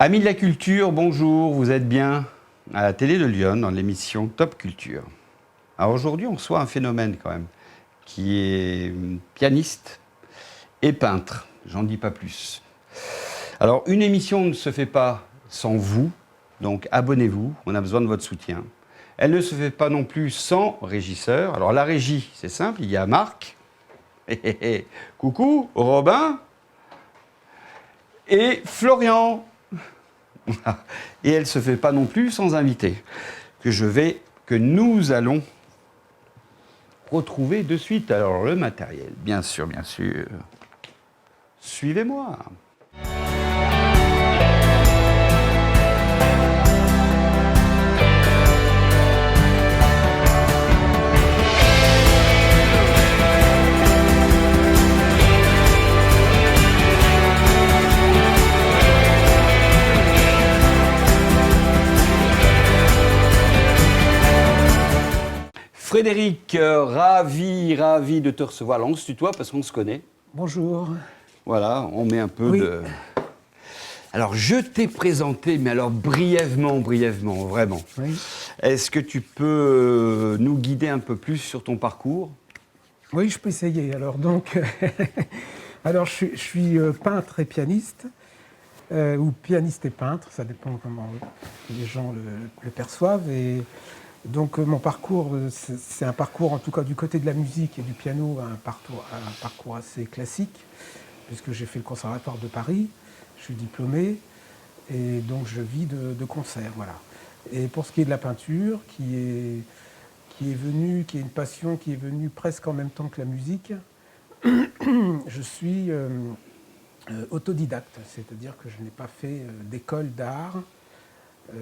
Amis de la culture, bonjour, vous êtes bien à la télé de Lyon dans l'émission Top Culture. Alors aujourd'hui, on reçoit un phénomène quand même, qui est pianiste et peintre, j'en dis pas plus. Alors une émission ne se fait pas sans vous, donc abonnez-vous, on a besoin de votre soutien. Elle ne se fait pas non plus sans régisseur. Alors la régie, c'est simple, il y a Marc, coucou, Robin et Florian. Et elle ne se fait pas non plus sans invité, que nous allons retrouver de suite. Alors le matériel, bien sûr, suivez-moi. Frédéric, ravi de te recevoir. Alors, on se tutoie parce qu'on se connaît. Bonjour. Voilà, on met un peu de... Alors, je t'ai présenté, mais alors brièvement, vraiment. Oui. Est-ce que tu peux nous guider un peu plus sur ton parcours ? Oui, je peux essayer. Alors, je suis peintre et pianiste, ou pianiste et peintre, ça dépend comment les gens le perçoivent. Et donc, mon parcours, c'est un parcours, en tout cas du côté de la musique et du piano, un parcours assez classique, puisque j'ai fait le Conservatoire de Paris, je suis diplômé, et donc je vis de concerts, voilà. Et pour ce qui est de la peinture, qui est une passion qui est venue presque en même temps que la musique, je suis autodidacte, c'est-à-dire que je n'ai pas fait d'école d'art.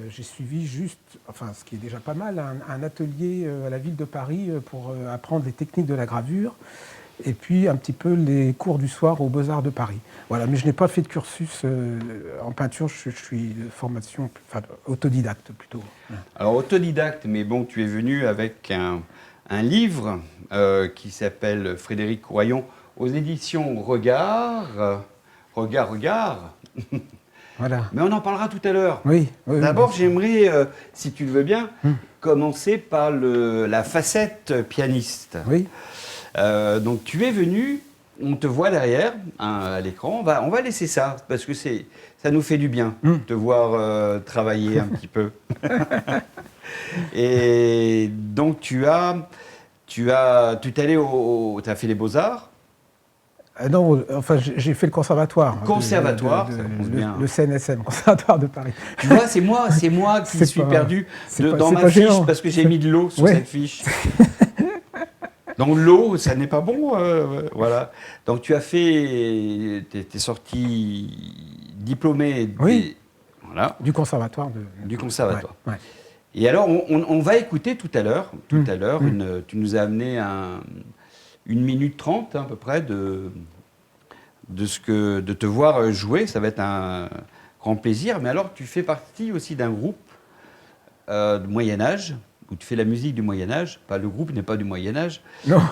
J'ai suivi juste, enfin ce qui est déjà pas mal, un atelier à la ville de Paris pour apprendre les techniques de la gravure et puis un petit peu les cours du soir aux Beaux-Arts de Paris. Voilà, mais je n'ai pas fait de cursus en peinture, je suis de formation autodidacte plutôt. Alors autodidacte, mais bon, tu es venu avec un livre qui s'appelle Frédéric Royon aux éditions Regard. Regard. Voilà. Mais on en parlera tout à l'heure. Oui. D'abord, j'aimerais, si tu le veux bien, commencer par la facette pianiste. Oui. Donc tu es venu, on te voit derrière à l'écran, on va laisser ça, parce que ça nous fait du bien de te voir travailler un petit peu. Et donc tu as fait les Beaux-Arts. Non, enfin j'ai fait le conservatoire. Conservatoire, ça commence bien. Le CNSM, Conservatoire de Paris. Tu vois, c'est moi qui suis perdu dans ma fiche géant. parce que j'ai mis de l'eau sur cette fiche. Donc l'eau, ça n'est pas bon, voilà. Donc tu t'es sorti diplômé Du conservatoire. Du conservatoire. Ouais. Et alors, on va écouter tout à l'heure, tu nous as amené 1 minute 30 à peu près de te voir jouer, ça va être un grand plaisir. Mais alors, tu fais partie aussi d'un groupe de Moyen-Âge, où tu fais la musique du Moyen-Âge, le groupe n'est pas du Moyen-Âge,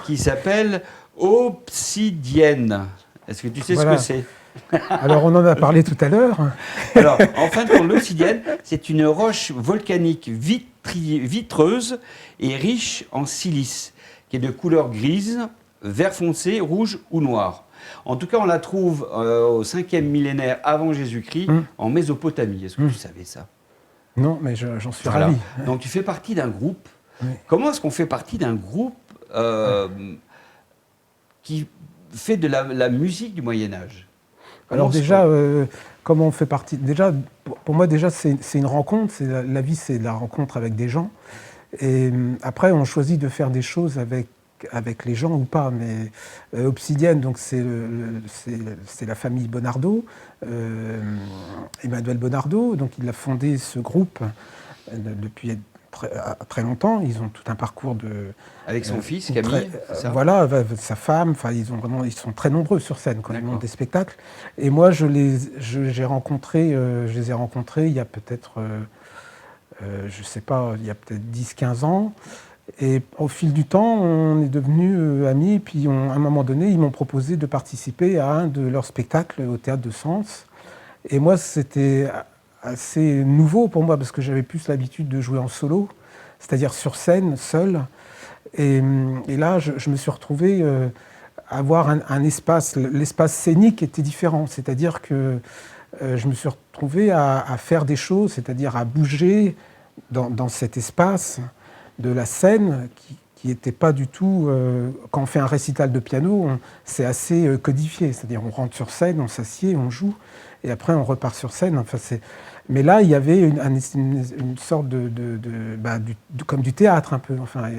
qui s'appelle Obsidienne. Est-ce que tu sais ce que c'est ? Alors, on en a parlé tout à l'heure. Alors, en fin de compte, l'obsidienne, c'est une roche volcanique vitreuse et riche en silice, qui est de couleur grise, vert foncé, rouge ou noir. En tout cas, on la trouve au 5e millénaire avant Jésus-Christ, en Mésopotamie. Est-ce que tu savais ça ? Non, mais j'en suis ravi. Donc, tu fais partie d'un groupe. Oui. Comment est-ce qu'on fait partie d'un groupe qui fait de la musique du Moyen-Âge ? Alors déjà, comment on fait partie ? Déjà, pour moi, c'est une rencontre. La vie, c'est de la rencontre avec des gens. Et après, on choisit de faire des choses avec les gens ou pas. Mais Obsidienne, donc c'est la famille Bonardo, Emmanuel Bonardo. Donc il a fondé ce groupe depuis très longtemps. Ils ont tout un parcours avec son fils Camille. Voilà, sa femme. Enfin, ils sont très nombreux sur scène quand ils montent des spectacles. Et moi, je les ai rencontrés il y a peut-être, je sais pas, il y a peut-être 10-15 ans. Et au fil du temps, on est devenus amis. Et puis, à un moment donné, ils m'ont proposé de participer à un de leurs spectacles au Théâtre de Sens. Et moi, c'était assez nouveau pour moi parce que j'avais plus l'habitude de jouer en solo, c'est-à-dire sur scène, seul. Et là, je me suis retrouvé à avoir un espace. L'espace scénique était différent, c'est-à-dire que je me suis retrouvé à faire des choses, c'est-à-dire à bouger dans cet espace de la scène qui n'était pas du tout... quand on fait un récital de piano, c'est assez codifié, c'est-à-dire on rentre sur scène, on s'assied, on joue, et après on repart sur scène. Enfin, mais là, il y avait une sorte comme du théâtre un peu. Enfin,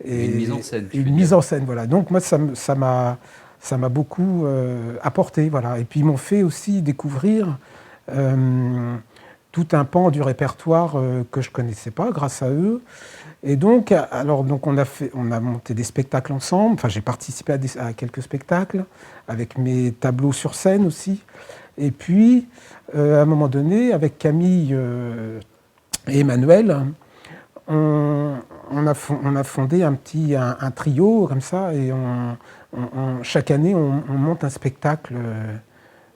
et une mise en scène. Une mise en scène, voilà. Donc moi, ça m'a beaucoup apporté, voilà. Et puis ils m'ont fait aussi découvrir tout un pan du répertoire que je ne connaissais pas grâce à eux. Et donc, on a monté des spectacles ensemble. Enfin, j'ai participé à quelques spectacles avec mes tableaux sur scène aussi. Et puis, à un moment donné, avec Camille et Emmanuel, on a fondé un trio comme ça, et chaque année, on monte un spectacle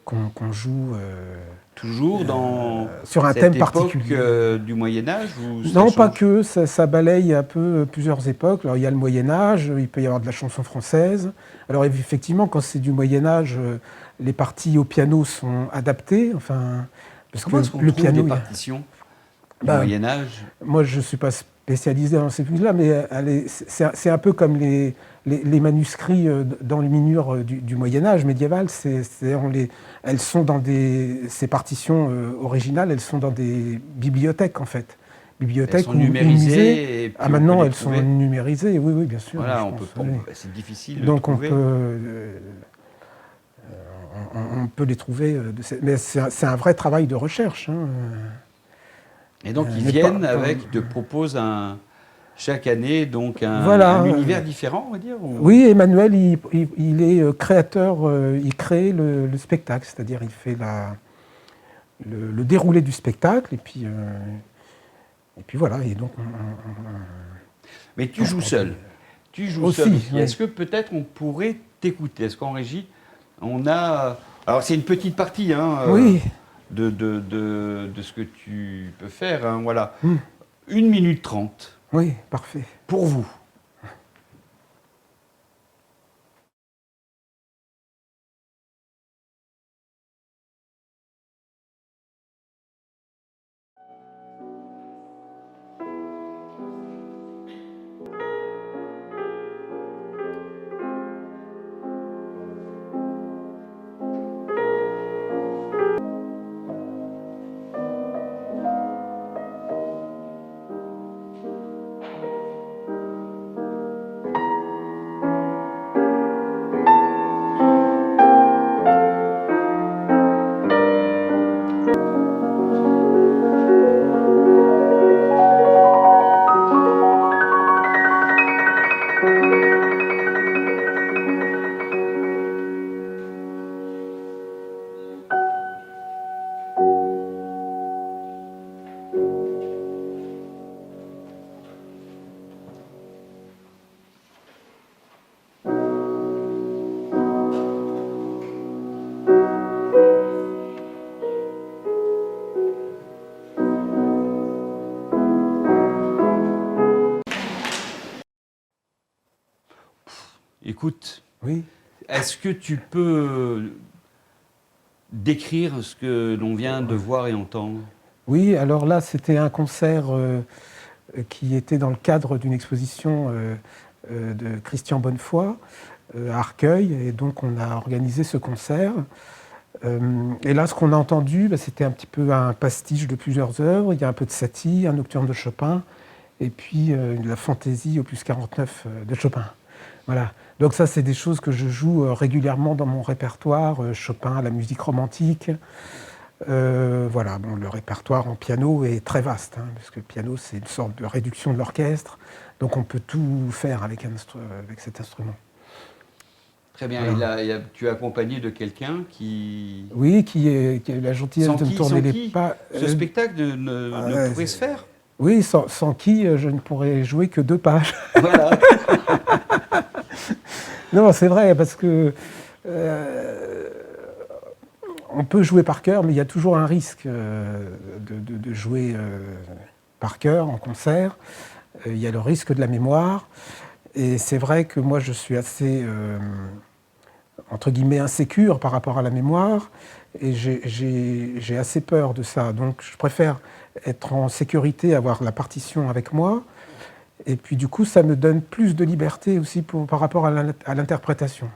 qu'on joue. Toujours dans sur un cette thème époque particulier. Du Moyen-Âge Non, pas que, ça balaye un peu plusieurs époques. Alors, il y a le Moyen-Âge, il peut y avoir de la chanson française. Alors effectivement, quand c'est du Moyen-Âge, les parties au piano sont adaptées. Enfin, parce comment est-ce qu'on trouve piano, des partitions du Moyen-Âge? Moi, je ne suis pas spécialisé dans ces trucs-là, mais c'est un peu comme les manuscrits dans les minures du Moyen-Âge médiéval. Elles sont dans ces partitions originales, elles sont dans des bibliothèques, en fait. Bibliothèques, elles sont numérisées. Maintenant, elles sont numérisées, oui, bien sûr. Voilà, c'est difficile de donc trouver. On peut les trouver, mais c'est un vrai travail de recherche. Hein. Et donc ils viennent ils te proposent chaque année donc un univers différent, on va dire. Oui, Emmanuel, il est créateur, il crée le spectacle, c'est-à-dire il fait le déroulé du spectacle, et puis voilà. Et donc mais tu joues seul. Tu joues aussi, seul. Oui. Est-ce que peut-être on pourrait t'écouter? Est-ce qu'en régie, on a... Alors c'est une petite partie, hein, oui. de ce que tu peux faire, hein, voilà. 1 minute 30. Oui, parfait. Pour vous. Écoute, oui. Est-ce que tu peux décrire ce que l'on vient de voir et entendre? Oui, alors là, c'était un concert qui était dans le cadre d'une exposition de Christian Bonnefoy à Arcueil, et donc on a organisé ce concert. Et là, ce qu'on a entendu, c'était un petit peu un pastiche de plusieurs œuvres. Il y a un peu de Satie, un nocturne de Chopin, et puis la fantaisie opus 49 de Chopin. Voilà. Donc ça, c'est des choses que je joue régulièrement dans mon répertoire. Chopin, la musique romantique. Voilà, bon, le répertoire en piano est très vaste, hein, parce que le piano, c'est une sorte de réduction de l'orchestre. Donc on peut tout faire avec cet instrument. Très bien. Voilà. Et là, tu es accompagné de quelqu'un qui... Oui, qui a eu la gentillesse de me tourner les pas. Ce spectacle ne pourrait se faire? Oui, sans qui je ne pourrais jouer que 2 pages. Voilà. Non, c'est vrai, parce que on peut jouer par cœur, mais il y a toujours un risque de jouer par cœur en concert. Il y a le risque de la mémoire. Et c'est vrai que moi, je suis assez, entre guillemets, insécure par rapport à la mémoire. Et j'ai assez peur de ça. Donc, je préfère être en sécurité, avoir la partition avec moi. Et puis, du coup, ça me donne plus de liberté aussi par rapport à l'interprétation.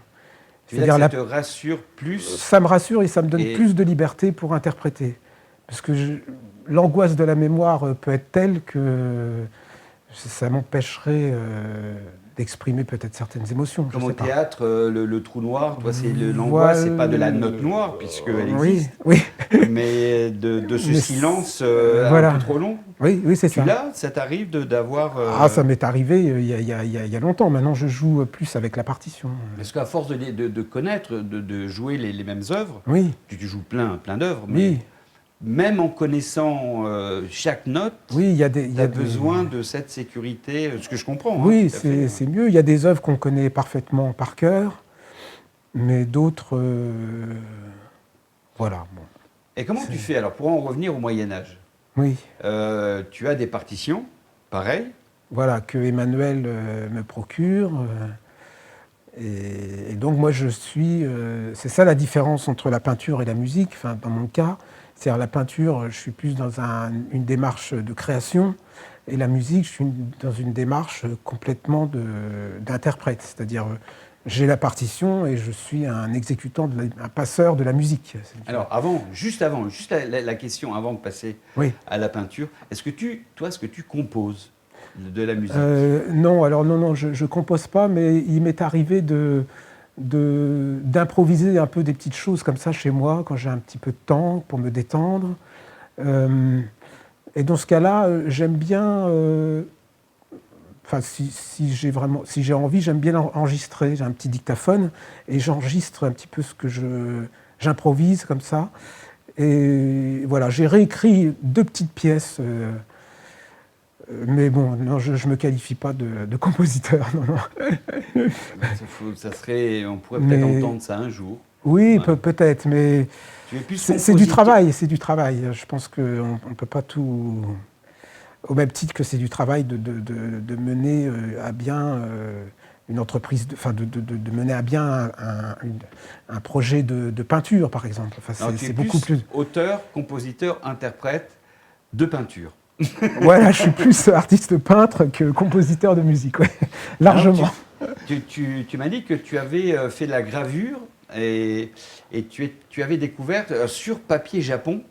C'est-à-dire que ça te rassure plus? Ça me rassure et ça me donne plus de liberté pour interpréter. Parce que l'angoisse de la mémoire peut être telle que ça m'empêcherait d'exprimer peut-être certaines émotions. Comme au théâtre, le trou noir, toi, l'angoisse, c'est pas de la note noire, puisqu'elle existe, oui. mais de ce silence un peu trop long. Oui, c'est ça. Là, ça t'arrive d'avoir... ça m'est arrivé il y a longtemps. Maintenant, je joue plus avec la partition. Parce qu'à force de connaître, de jouer les mêmes œuvres, tu joues plein d'œuvres, mais même en connaissant chaque note, tu as besoin de cette sécurité, ce que je comprends. Oui, c'est mieux. Il y a des œuvres qu'on connaît parfaitement par cœur, mais d'autres... voilà. Bon. Et comment tu fais alors pour en revenir au Moyen-Âge? Oui. Tu as des partitions, pareil. Voilà, que Emmanuel me procure. Et donc moi je suis... c'est ça la différence entre la peinture et la musique, enfin, dans mon cas. C'est-à-dire la peinture, je suis plus dans une démarche de création, et la musique, je suis dans une démarche complètement d'interprète. C'est-à-dire, j'ai la partition et je suis un exécutant, un passeur de la musique. Alors, juste la question avant de passer à la peinture, est-ce que tu composes de la musique? Non, je compose pas, mais il m'est arrivé d'improviser un peu des petites choses comme ça chez moi quand j'ai un petit peu de temps pour me détendre. Et dans ce cas-là, j'aime bien, si j'ai envie, j'aime bien enregistrer. J'ai un petit dictaphone et j'enregistre un petit peu ce que j'improvise comme ça. Et voilà, j'ai réécrit 2 petites pièces. Mais bon, non, je ne me qualifie pas de compositeur, non. On pourrait peut-être entendre ça un jour. Oui, peut-être, mais c'est du travail, Je pense qu'on ne peut pas tout... Au même titre que c'est du travail de mener à bien une entreprise, de mener à bien un projet de peinture, par exemple. Enfin, c'est beaucoup plus... Auteur, compositeur, interprète de peinture. Voilà, je suis plus artiste peintre que compositeur de musique, largement. Alors, tu m'as dit que tu avais fait de la gravure et tu avais découvert sur papier japon,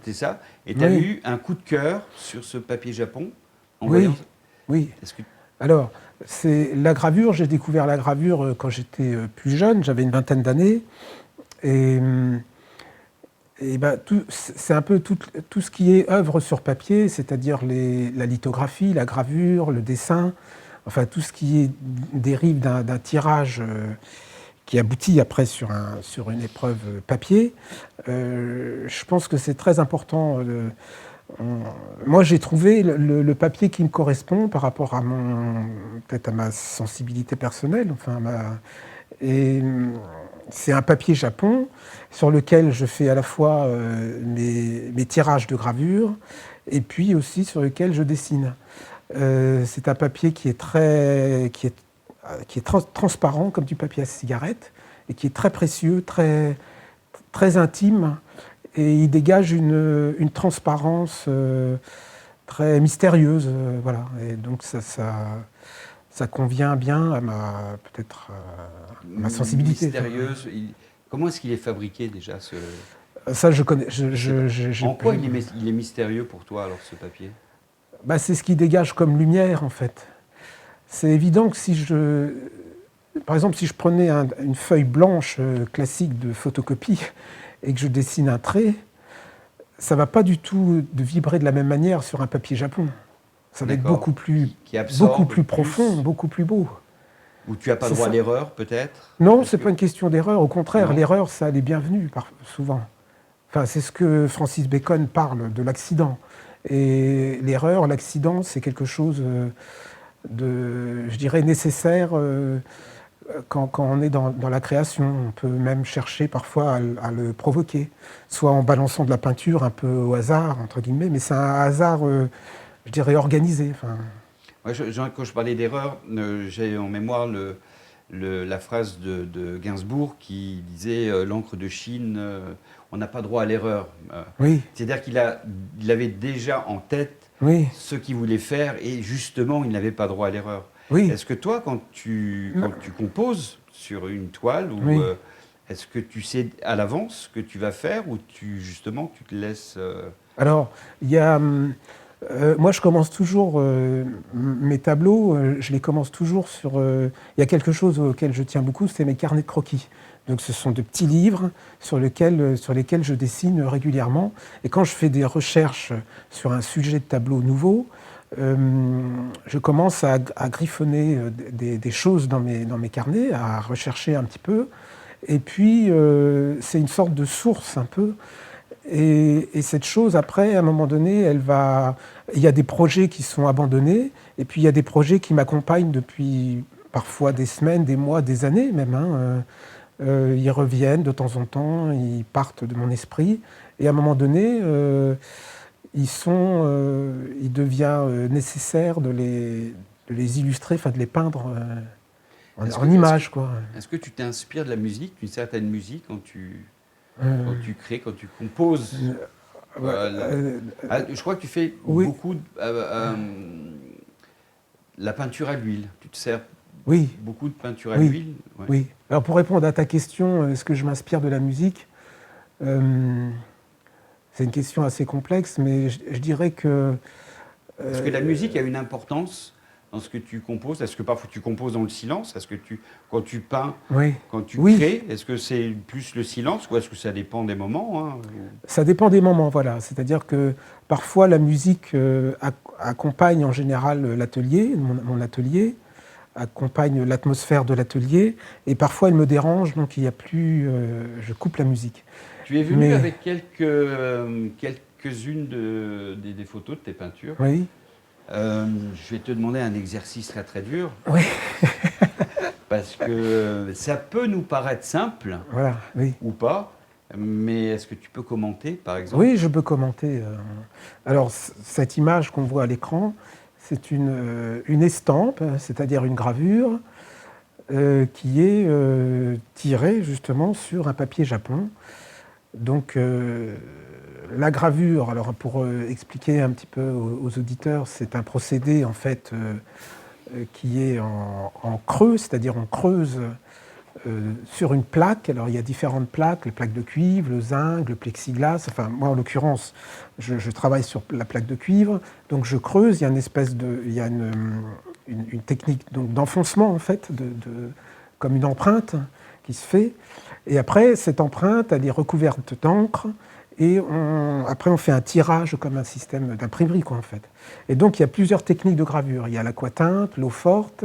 c'est ça? Et tu as eu un coup de cœur sur ce papier japon en voyant... Oui. Alors, c'est la gravure, j'ai découvert la gravure quand j'étais plus jeune, j'avais une vingtaine d'années. C'est un peu tout ce qui est œuvre sur papier, c'est-à-dire la lithographie, la gravure, le dessin, enfin tout ce qui dérive d'un tirage qui aboutit après sur une épreuve papier. Je pense que c'est très important. Moi, j'ai trouvé le papier qui me correspond par rapport à peut-être à ma sensibilité personnelle, et c'est un papier Japon sur lequel je fais à la fois mes tirages de gravure et puis aussi sur lequel je dessine. C'est un papier qui est transparent comme du papier à cigarette et qui est très précieux, très, très intime, et il dégage une transparence très mystérieuse. Voilà. Et donc ça convient bien à ma sensibilité. Mystérieuse. Comment est-ce qu'il est fabriqué déjà Ça, je connais. En quoi il est mystérieux pour toi alors ce papier? C'est ce qui dégage comme lumière en fait. C'est évident que par exemple, si je prenais une feuille blanche classique de photocopie et que je dessine un trait, ça ne va pas du tout vibrer de la même manière sur un papier Japon. Ça va être beaucoup plus profond, beaucoup plus beau. Ou tu n'as pas le droit à l'erreur, peut-être? Non, ce n'est pas une question d'erreur. Au contraire, l'erreur, ça, elle est bienvenue, souvent. Enfin, c'est ce que Francis Bacon parle de l'accident. Et l'erreur, l'accident, c'est quelque chose je dirais, nécessaire quand on est dans la création, on peut même chercher parfois à le provoquer, soit en balançant de la peinture un peu au hasard, entre guillemets, mais c'est un hasard, je dirais, organisé. Enfin, Ouais, quand je parlais d'erreur, j'ai en mémoire la phrase de Gainsbourg qui disait l'encre de Chine, on n'a pas droit à l'erreur. oui, C'est-à-dire il avait déjà en tête oui, ce qu'il voulait faire et justement, il n'avait pas droit à l'erreur. oui, Est-ce que toi, quand tu composes sur une toile, oui. est-ce que tu sais à l'avance ce que tu vas faire ou justement tu te laisses... Alors, il y a, moi, je commence toujours mes tableaux, je les commence toujours sur. Il y a quelque chose auquel je tiens beaucoup, c'est mes carnets de croquis. Donc, ce sont de petits livres sur lesquels je dessine régulièrement. Et quand je fais des recherches sur un sujet de tableau nouveau, je commence à griffonner des choses dans mes carnets, à rechercher un petit peu. Et puis, c'est une sorte de source un peu. Et cette chose, après, à un moment donné, il y a des projets qui sont abandonnés, et puis il y a des projets qui m'accompagnent depuis parfois des semaines, des mois, des années même. Hein. Ils reviennent de temps en temps, ils partent de mon esprit, et à un moment donné, il devient nécessaire de les illustrer, enfin de les peindre en images, quoi. Est-ce que tu t'inspires de la musique, d'une certaine musique, quand tu Euh, crées, quand tu composes ouais, je crois que tu fais oui, beaucoup la peinture à l'huile. Tu te sers oui, beaucoup de peinture à oui. l'huile. Ouais. Oui. Alors pour répondre à ta question, est-ce que je m'inspire de la musique? C'est une question assez complexe, mais je dirais que... Est-ce que la musique a une importance dans ce que tu composes? Est-ce que parfois tu composes dans le silence? Est-ce que quand tu peins, oui, quand tu oui, crées, est-ce que c'est plus le silence ou est-ce que ça dépend des moments, hein? ça dépend des moments, voilà. C'est-à-dire que parfois la musique accompagne en général l'atelier, mon atelier, accompagne l'atmosphère de l'atelier, et parfois elle me dérange, donc il y a plus, je coupe la musique. Tu es venu Mais avec quelques-unes des photos de tes peintures. oui, Je vais te demander un exercice très très dur. oui, Parce que ça peut nous paraître simple voilà, oui. ou pas, mais est-ce que tu peux commenter par exemple? Oui, je peux commenter. Alors, cette image qu'on voit à l'écran, c'est une estampe, c'est-à-dire une gravure, qui est tirée justement sur un papier japon. Donc, la gravure, alors pour expliquer un petit peu aux auditeurs, c'est un procédé en fait qui est en creux, c'est-à-dire on creuse sur une plaque. Alors il y a différentes plaques, les plaques de cuivre, le zinc, le plexiglas. Enfin moi en l'occurrence, je travaille sur la plaque de cuivre. Donc je creuse. Il y a une technique donc d'enfoncement en fait, comme une empreinte qui se fait. Et après cette empreinte, elle est recouverte d'encre. Et après, on fait un tirage comme un système d'imprimerie, quoi, en fait. Et donc, il y a plusieurs techniques de gravure. Il y a l'aquatinte, l'eau forte.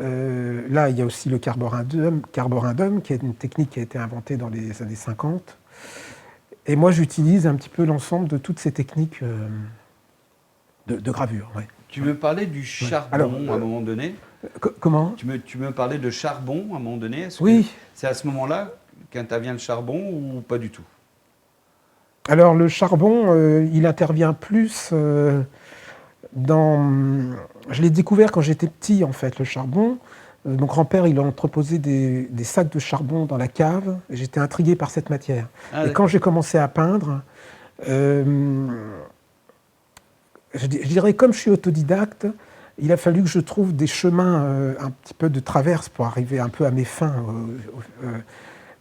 Là, il y a aussi le carborundum, qui est une technique qui a été inventée dans les années 50. Et moi, j'utilise un petit peu l'ensemble de toutes ces techniques de gravure. Ouais. Tu me parlais du charbon Alors, à un moment donné. Comment? Tu me parlais de charbon à un moment donné. Est-ce que Oui. c'est à ce moment-là qu'intervient le charbon ou pas du tout? Alors, le charbon, il intervient plus dans... Je l'ai découvert quand j'étais petit, en fait, le charbon. Mon grand-père, il a entreposé des sacs de charbon dans la cave. Et j'étais intrigué par cette matière. Et quand j'ai commencé à peindre, je dirais, comme je suis autodidacte, il a fallu que je trouve des chemins un petit peu de traverse pour arriver un peu à mes fins,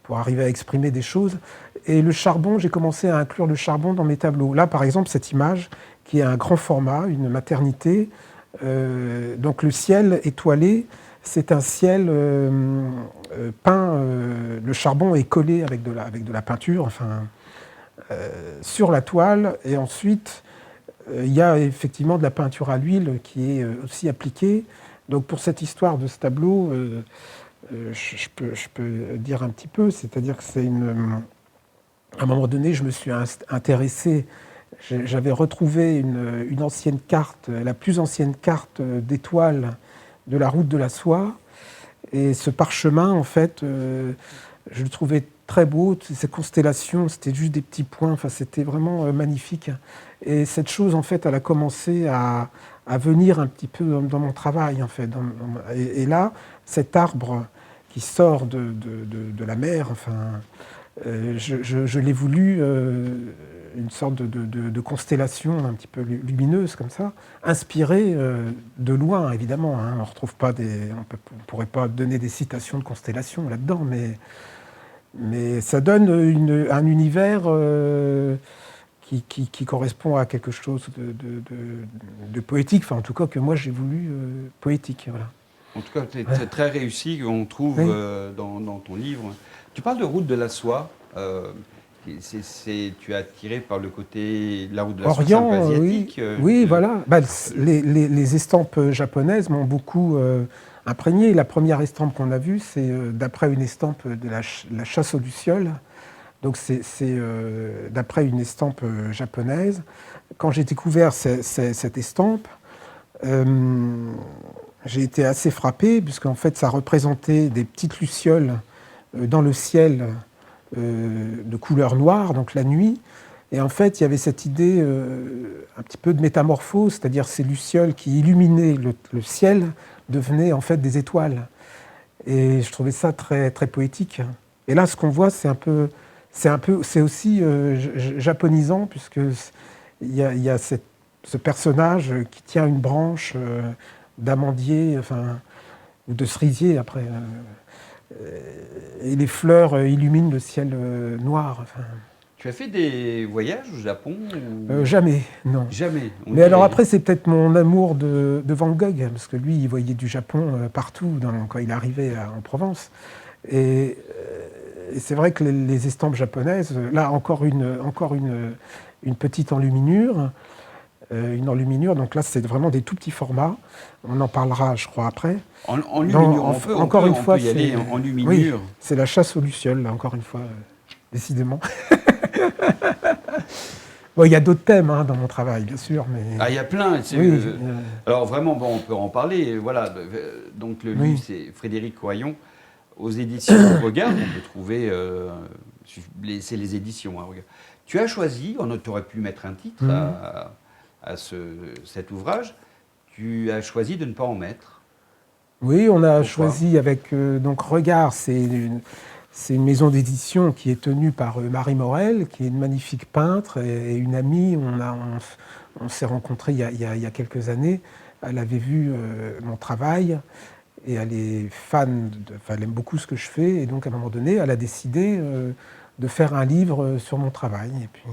pour arriver à exprimer des choses. Et le charbon, j'ai commencé à inclure le charbon dans mes tableaux. Là, par exemple, cette image, qui est un grand format, une maternité, donc le ciel étoilé, c'est un ciel peint, le charbon est collé avec de la peinture, enfin, sur la toile, et ensuite, il y a effectivement de la peinture à l'huile qui est aussi appliquée. Donc pour cette histoire de ce tableau, je peux dire un petit peu, c'est-à-dire que à un moment donné, je me suis intéressé, j'avais retrouvé une ancienne carte, la plus ancienne carte d'étoiles de la route de la soie, Et ce parchemin, en fait, je le trouvais très beau. Ces constellations, c'était juste des petits points. Enfin, c'était vraiment magnifique. Et cette chose, en fait, elle a commencé à venir un petit peu dans mon travail, en fait. Et là, cet arbre qui sort de la mer, enfin, je l'ai voulu une sorte de constellation un petit peu lumineuse comme ça, inspirée de loin évidemment. Hein. On pourrait pas donner des citations de constellations là-dedans, mais ça donne un univers qui correspond à quelque chose de poétique. Enfin, en tout cas que moi j'ai voulu poétique. Voilà. En tout cas, c'est très réussi, on trouve Oui. dans ton livre. Tu parles de Route de la soie. Tu es attiré par le côté la Route de la soie, c'est un peu Orient, asiatique. oui, voilà. Bah, les estampes japonaises m'ont beaucoup imprégné. La première estampe qu'on a vue, c'est d'après une estampe de la chasse aux lucioles. Donc c'est d'après une estampe japonaise. Quand j'ai découvert cette estampe, j'ai été assez frappé, puisqu'en fait ça représentait des petites lucioles dans le ciel de couleur noire, donc la nuit. Et en fait, il y avait cette idée un petit peu de métamorphose, c'est-à-dire ces lucioles qui illuminaient le ciel devenaient en fait des étoiles. Et je trouvais ça très, très poétique. Et là, ce qu'on voit, c'est aussi japonisant, puisque il y a ce personnage qui tient une branche d'amandier, enfin, ou de cerisier après. Et les fleurs illuminent le ciel noir. Enfin. Tu as fait des voyages au Japon ou... Jamais, non. Jamais. Mais alors après, c'est peut-être mon amour de Van Gogh, parce que lui, il voyait du Japon partout quand il arrivait en Provence. Et c'est vrai que les estampes japonaises, là encore une petite enluminure. Une enluminure, donc là c'est vraiment des tout petits formats. On en parlera, je crois, après. En luminure, on peut y aller en luminure. Oui, c'est la chasse aux lucioles, là, encore une fois, décidément. Bon, il y a d'autres thèmes dans mon travail, bien sûr, mais... Ah, il y a plein. Oui, alors vraiment, bon, on peut en parler. Voilà, donc le livre, c'est Frédéric Coyon, aux éditions Regard. On peut trouver, c'est les éditions. Regard. Tu as choisi, tu aurais pu mettre un titre à cet ouvrage, tu as choisi de ne pas en mettre. Oui, on a Pourquoi choisi avec donc Regard, c'est une maison d'édition qui est tenue par Marie Morel, qui est une magnifique peintre et une amie. On s'est rencontrés il y a quelques années. Elle avait vu mon travail et elle est fan, elle aime beaucoup ce que je fais. Et donc à un moment donné, elle a décidé de faire un livre sur mon travail. Et puis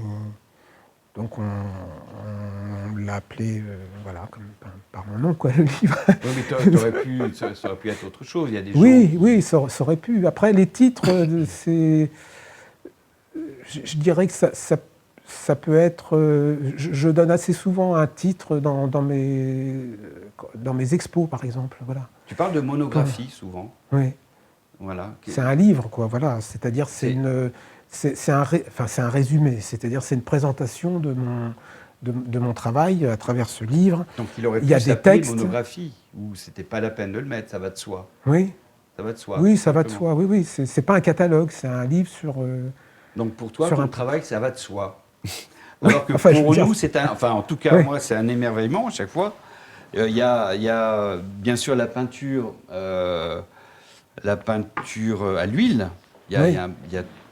donc on l'a appelé voilà, comme par mon nom, quoi, le livre. Oui, mais ça aurait pu être autre chose. Il y a des oui, ça aurait pu. Après, les titres, je dirais que ça peut être... je donne assez souvent un titre dans mes expos, par exemple. Voilà. Tu parles de monographie, souvent. Oui. Voilà. C'est un livre, quoi. Voilà. C'est-à-dire, c'est un résumé. C'est-à-dire, c'est une présentation de mon travail à travers ce livre. Donc il aurait pu s'appeler monographie, ou c'était pas la peine de le mettre, ça va de soi. Oui. Ça va de soi. Oui, ça va de soi. Oui. C'est pas un catalogue, c'est un livre sur... Donc pour toi, ton travail, ça va de soi. Oui, alors que pour nous, c'est un... Enfin, en tout cas, moi, c'est un émerveillement à chaque fois. Il y a bien sûr la peinture à l'huile.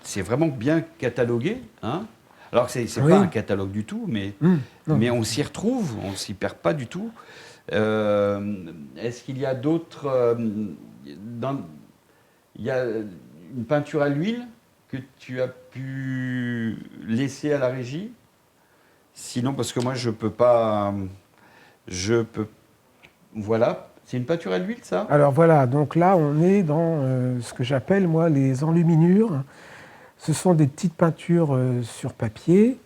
C'est vraiment bien catalogué, hein. Alors que c'est pas un catalogue du tout, mais on s'y retrouve, on s'y perd pas du tout. Est-ce qu'il y a d'autres... il y a une peinture à l'huile que tu as pu laisser à la régie? Sinon, parce que moi, je peux pas... Voilà. C'est une peinture à l'huile, ça? Alors voilà, donc là, on est dans ce que j'appelle, moi, les enluminures. Ce sont des petites peintures sur papier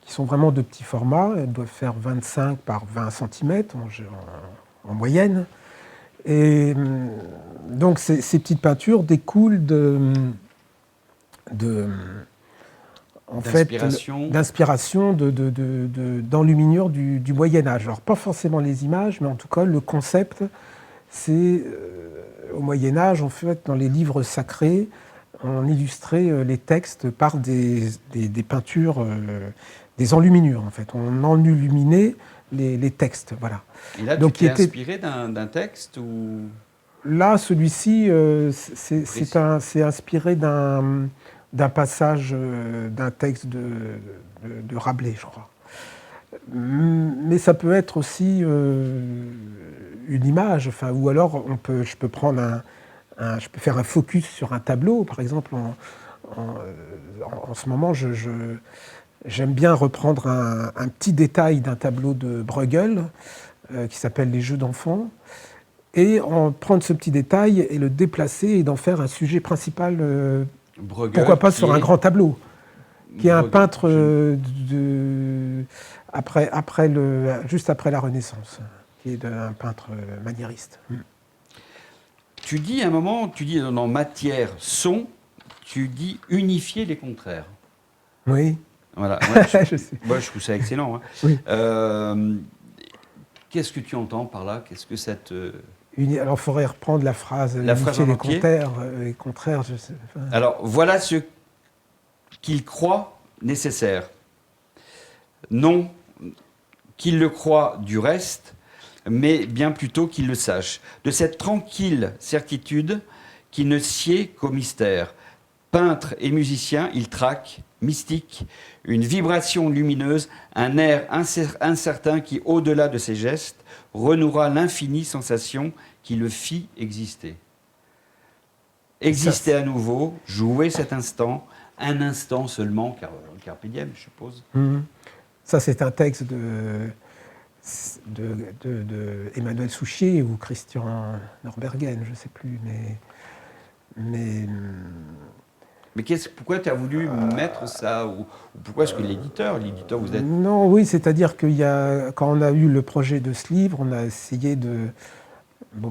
qui sont vraiment de petits formats. Elles doivent faire 25 par 20 cm en moyenne. Et donc ces petites peintures découlent d'inspiration d'enluminure du Moyen-Âge. Alors pas forcément les images, mais en tout cas le concept, au Moyen-Âge, en fait, dans les livres sacrés, on illustrait les textes par des peintures, des enluminures, en fait. On enluminait les textes, voilà. Et là, Donc, tu t'es inspiré d'un texte ou... Là, celui-ci, c'est inspiré d'un passage d'un texte de Rabelais, je crois. Mais ça peut être aussi une image, enfin, ou alors je peux prendre je peux faire un focus sur un tableau, par exemple. En ce moment, j'aime bien reprendre un petit détail d'un tableau de Bruegel qui s'appelle Les Jeux d'enfants, et prendre ce petit détail et le déplacer et d'en faire un sujet principal, Bruegel, pourquoi pas sur un grand tableau, qui est un peintre juste après la Renaissance, qui est un peintre maniériste. Tu dis à un moment, dans matière, son, tu dis unifier les contraires. Oui. Voilà. Je sais. Moi, je trouve ça excellent. Hein. Oui. Qu'est-ce que tu entends par là? Qu'est-ce que ça te... Alors, il faudrait reprendre la phrase. La phrase en entier. Les contraires, je sais. Enfin... Alors, voilà ce qu'il croit nécessaire. Non qu'il le croit du reste, mais bien plutôt qu'il le sache. De cette tranquille certitude qui ne sied qu'au mystère. Peintre et musicien, il traque, mystique, une vibration lumineuse, un air incertain qui, au-delà de ses gestes, renouera l'infinie sensation qui le fit exister. Exister à nouveau, jouer cet instant, un instant seulement, car carpe diem, je suppose. Ça, c'est un texte de Emmanuel Souchier ou Christian Norbergen, je ne sais plus, mais pourquoi tu as voulu mettre ça ou pourquoi est-ce que l'éditeur, vous êtes... Non, oui, c'est-à-dire quand on a eu le projet de ce livre, on a essayé de...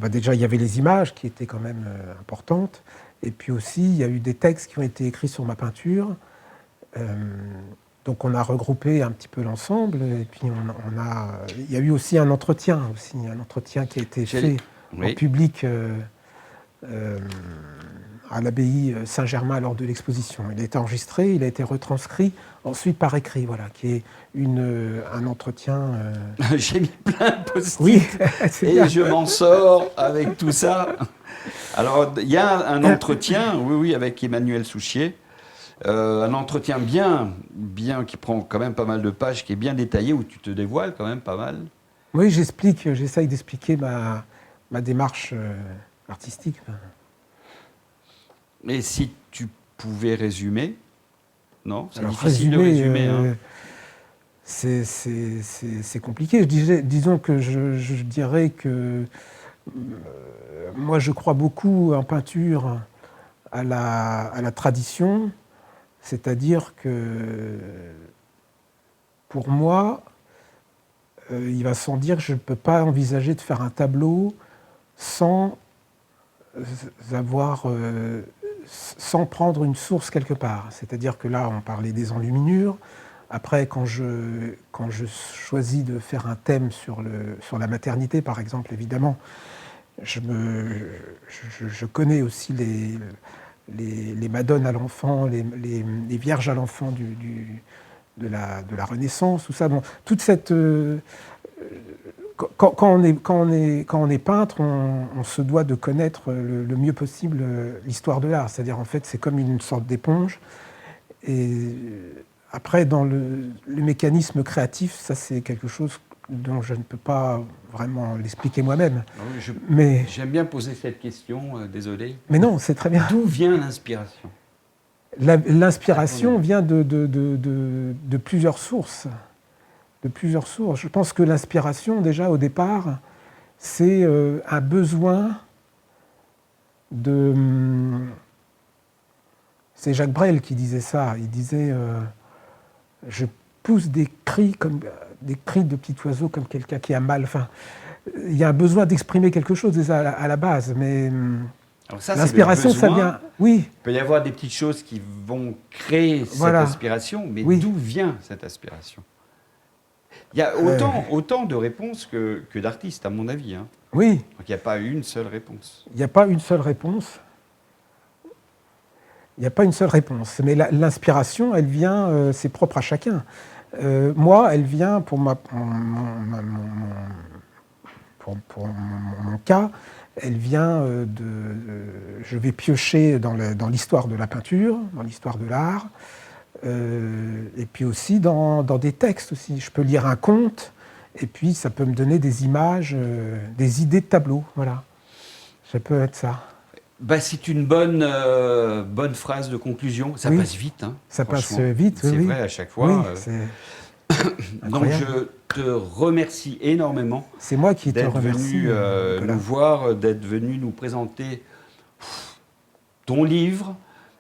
déjà, il y avait les images qui étaient quand même importantes, et puis aussi, il y a eu des textes qui ont été écrits sur ma peinture. Donc on a regroupé un petit peu l'ensemble, et puis il y a eu aussi un entretien qui a été fait en public à l'abbaye Saint-Germain lors de l'exposition. Il a été enregistré, il a été retranscrit ensuite par écrit, voilà, qui est un entretien... J'ai mis plein de post-it, oui, et bien. Je m'en sors avec tout ça. Alors, il y a un entretien, oui, avec Emmanuel Souchier, un entretien bien, qui prend quand même pas mal de pages, qui est bien détaillé, où tu te dévoiles quand même pas mal. Oui, j'essaye d'expliquer ma démarche artistique. Et si tu pouvais résumer, non? C'est difficile de résumer. Hein. C'est compliqué. Disons que je dirais que moi, je crois beaucoup en peinture à la tradition, c'est-à-dire que pour moi, il va sans dire que je ne peux pas envisager de faire un tableau sans prendre une source quelque part. C'est-à-dire que là, on parlait des enluminures. Après, quand je choisis de faire un thème sur la maternité, par exemple, évidemment, je connais aussi les madones à l'enfant, les vierges à l'enfant de la Renaissance, tout ça. Bon, toute cette... Quand on est peintre, on se doit de connaître le mieux possible l'histoire de l'art. C'est-à-dire, en fait, c'est comme une sorte d'éponge. Et après, dans le mécanisme créatif, ça, c'est quelque chose dont je ne peux pas vraiment l'expliquer moi-même. J'aime bien poser cette question, désolé. Mais non, c'est très bien. D'où vient l'inspiration? L'inspiration vient de plusieurs sources. Je pense que l'inspiration, déjà au départ, c'est un besoin de... C'est Jacques Brel qui disait ça. Il disait je pousse des cris de petit oiseau comme quelqu'un qui a mal. Enfin, il y a un besoin d'exprimer quelque chose déjà à la base, mais l'inspiration, ça vient... Oui. Il peut y avoir des petites choses qui vont créer cette inspiration, mais d'où vient cette inspiration? Il y a autant de réponses que d'artistes, à mon avis. Hein. Oui, Donc il n'y a pas une seule réponse. il n'y a pas une seule réponse. Il n'y a pas une seule réponse. Mais l'inspiration, elle vient, c'est propre à chacun. Moi, elle vient, pour mon cas, elle vient je vais piocher dans l'histoire de la peinture, dans l'histoire de l'art, et puis aussi dans des textes aussi. Je peux lire un conte, et puis ça peut me donner des images, des idées de tableau. Voilà, ça peut être ça. Bah, c'est une bonne phrase de conclusion. Ça Oui, passe vite. Hein, ça passe franchement. vite, C'est oui. vrai à chaque fois. Oui, c'est Donc incroyable. je te remercie énormément C'est moi qui te d'être remercie, venu Nicolas. nous voir, d'être venu nous présenter ton livre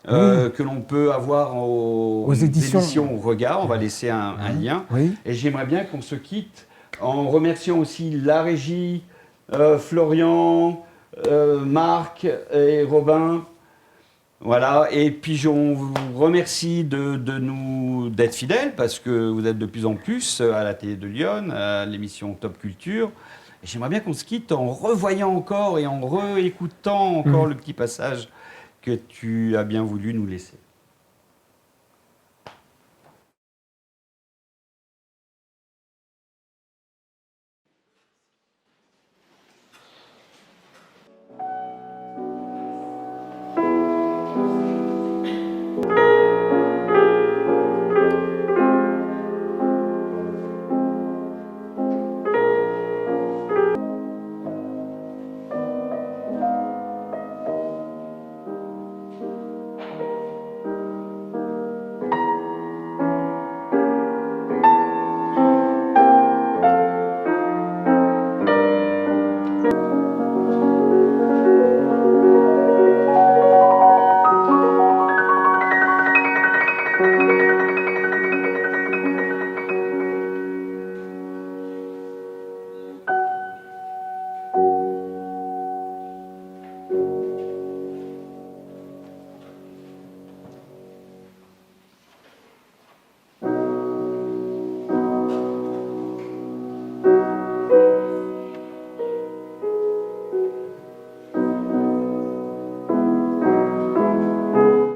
Oui. que l'on peut avoir aux éditions Au Regard. On va laisser un lien. Oui. Et j'aimerais bien qu'on se quitte en remerciant aussi la régie, Florian, Marc et Robin. Voilà, et puis on vous remercie d'être fidèles parce que vous êtes de plus en plus à la télé de Lyon, à l'émission Top Culture. Et j'aimerais bien qu'on se quitte en revoyant encore et en réécoutant encore le petit passage que tu as bien voulu nous laisser.